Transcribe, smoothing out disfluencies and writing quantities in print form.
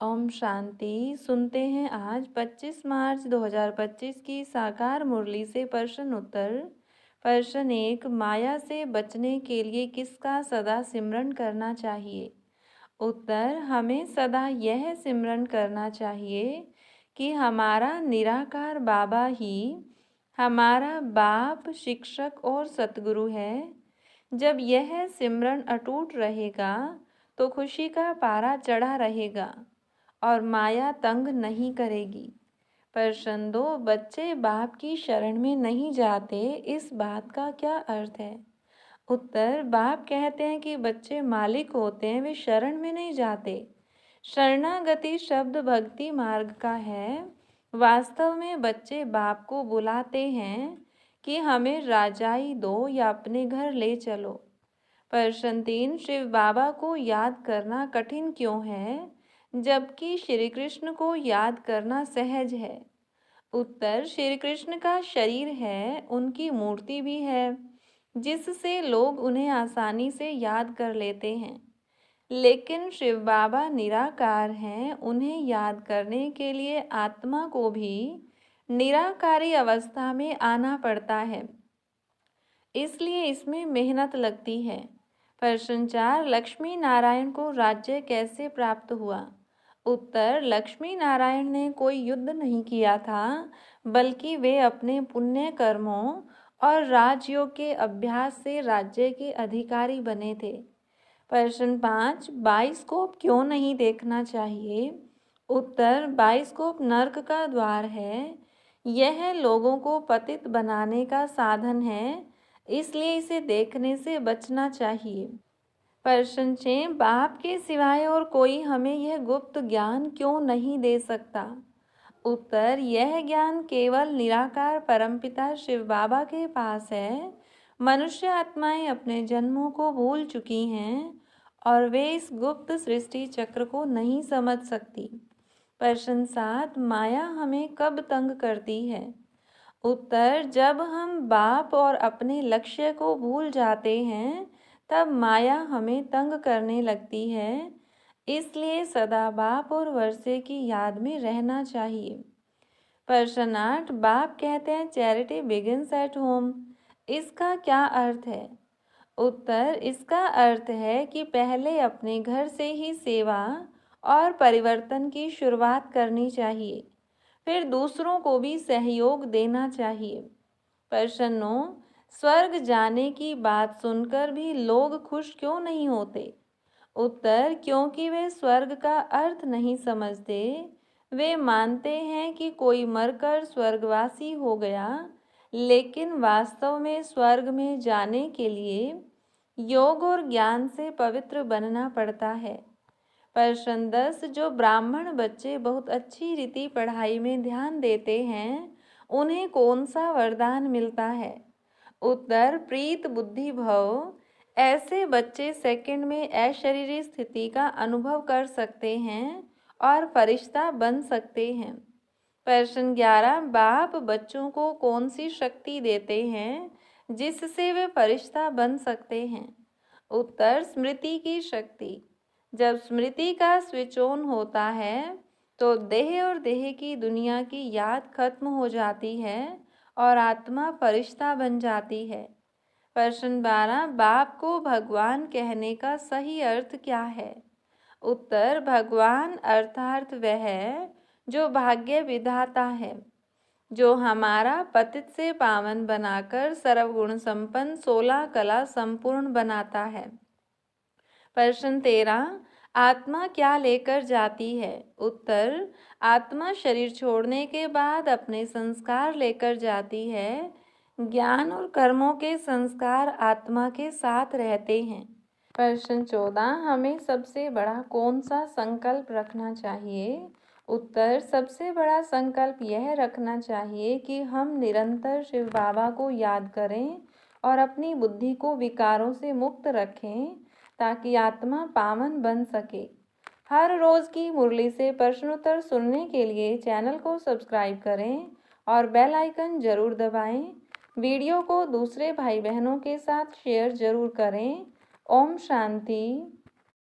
ओम शांति। सुनते हैं आज 25 मार्च 2025 की साकार मुरली से प्रश्न उत्तर। प्रश्न 1, माया से बचने के लिए किसका सदा सिमरन करना चाहिए? उत्तर, हमें सदा यह सिमरन करना चाहिए कि हमारा निराकार बाबा ही हमारा बाप, शिक्षक और सतगुरु है। जब यह सिमरन अटूट रहेगा तो खुशी का पारा चढ़ा रहेगा और माया तंग नहीं करेगी। प्रश्न 2, बच्चे बाप की शरण में नहीं जाते, इस बात का क्या अर्थ है? उत्तर, बाप कहते हैं कि बच्चे मालिक होते हैं, वे शरण में नहीं जाते। शरणागति शब्द भक्ति मार्ग का है। वास्तव में बच्चे बाप को बुलाते हैं कि हमें राजाई दो या अपने घर ले चलो। प्रश्न 3, शिव बाबा को याद करना कठिन क्यों है, जबकि श्री कृष्ण को याद करना सहज है? उत्तर, श्री कृष्ण का शरीर है, उनकी मूर्ति भी है, जिससे लोग उन्हें आसानी से याद कर लेते हैं। लेकिन शिव बाबा निराकार हैं, उन्हें याद करने के लिए आत्मा को भी निराकारी अवस्था में आना पड़ता है, इसलिए इसमें मेहनत लगती है। प्रश्न 4, लक्ष्मी नारायण को राज्य कैसे प्राप्त हुआ? उत्तर, लक्ष्मी नारायण ने कोई युद्ध नहीं किया था, बल्कि वे अपने पुण्य कर्मों और राजयोग के अभ्यास से राज्य के अधिकारी बने थे। प्रश्न 5, बाइस्कोप क्यों नहीं देखना चाहिए? उत्तर, बाइस्कोप नर्क का द्वार है। यह लोगों को पतित बनाने का साधन है, इसलिए इसे देखने से बचना चाहिए। प्रश्न 6, बाप के सिवाय और कोई हमें यह गुप्त ज्ञान क्यों नहीं दे सकता? उत्तर, यह ज्ञान केवल निराकार परमपिता शिव बाबा के पास है। मनुष्य आत्माएं अपने जन्मों को भूल चुकी हैं और वे इस गुप्त सृष्टि चक्र को नहीं समझ सकती। प्रश्न 7, माया हमें कब तंग करती है? उत्तर, जब हम बाप और अपने लक्ष्य को भूल जाते हैं, तब माया हमें तंग करने लगती है। इसलिए सदा बाप और वर्षे की याद में रहना चाहिए। प्रश्न 8, बाप कहते हैं चैरिटी बिगिंस एट होम, इसका क्या अर्थ है? उत्तर, इसका अर्थ है कि पहले अपने घर से ही सेवा और परिवर्तन की शुरुआत करनी चाहिए, फिर दूसरों को भी सहयोग देना चाहिए। प्रश्न 9, स्वर्ग जाने की बात सुनकर भी लोग खुश क्यों नहीं होते? उत्तर, क्योंकि वे स्वर्ग का अर्थ नहीं समझते। वे मानते हैं कि कोई मरकर स्वर्गवासी हो गया, लेकिन वास्तव में स्वर्ग में जाने के लिए योग और ज्ञान से पवित्र बनना पड़ता है। प्रश्न 10, जो ब्राह्मण बच्चे बहुत अच्छी रीति पढ़ाई में ध्यान देते हैं, उन्हें कौन सा वरदान मिलता है? उत्तर, प्रीत बुद्धि भव। ऐसे बच्चे सेकंड में अशरीरी स्थिति का अनुभव कर सकते हैं और फरिश्ता बन सकते हैं। प्रश्न 11, बाप बच्चों को कौन सी शक्ति देते हैं जिससे वे फरिश्ता बन सकते हैं? उत्तर, स्मृति की शक्ति। जब स्मृति का स्विच ऑन होता है तो देह और देह की दुनिया की याद खत्म हो जाती है और आत्मा फरिश्ता बन जाती है। प्रश्न 12, बाप को भगवान कहने का सही अर्थ क्या है? उत्तर, भगवान अर्थात वह है जो भाग्य विधाता है, जो हमारा पतित से पावन बनाकर सर्वगुण संपन्न 16 कला संपूर्ण बनाता है। प्रश्न 13, आत्मा क्या लेकर जाती है? उत्तर, आत्मा शरीर छोड़ने के बाद अपने संस्कार लेकर जाती है। ज्ञान और कर्मों के संस्कार आत्मा के साथ रहते हैं। प्रश्न 14, हमें सबसे बड़ा कौन सा संकल्प रखना चाहिए? उत्तर, सबसे बड़ा संकल्प यह रखना चाहिए कि हम निरंतर शिव बाबा को याद करें और अपनी बुद्धि को विकारों से मुक्त रखें, ताकि आत्मा पावन बन सके। हर रोज़ की मुरली से प्रश्नोत्तर सुनने के लिए चैनल को सब्सक्राइब करें और बेल आइकन जरूर दबाएं। वीडियो को दूसरे भाई बहनों के साथ शेयर जरूर करें। ओम शांति।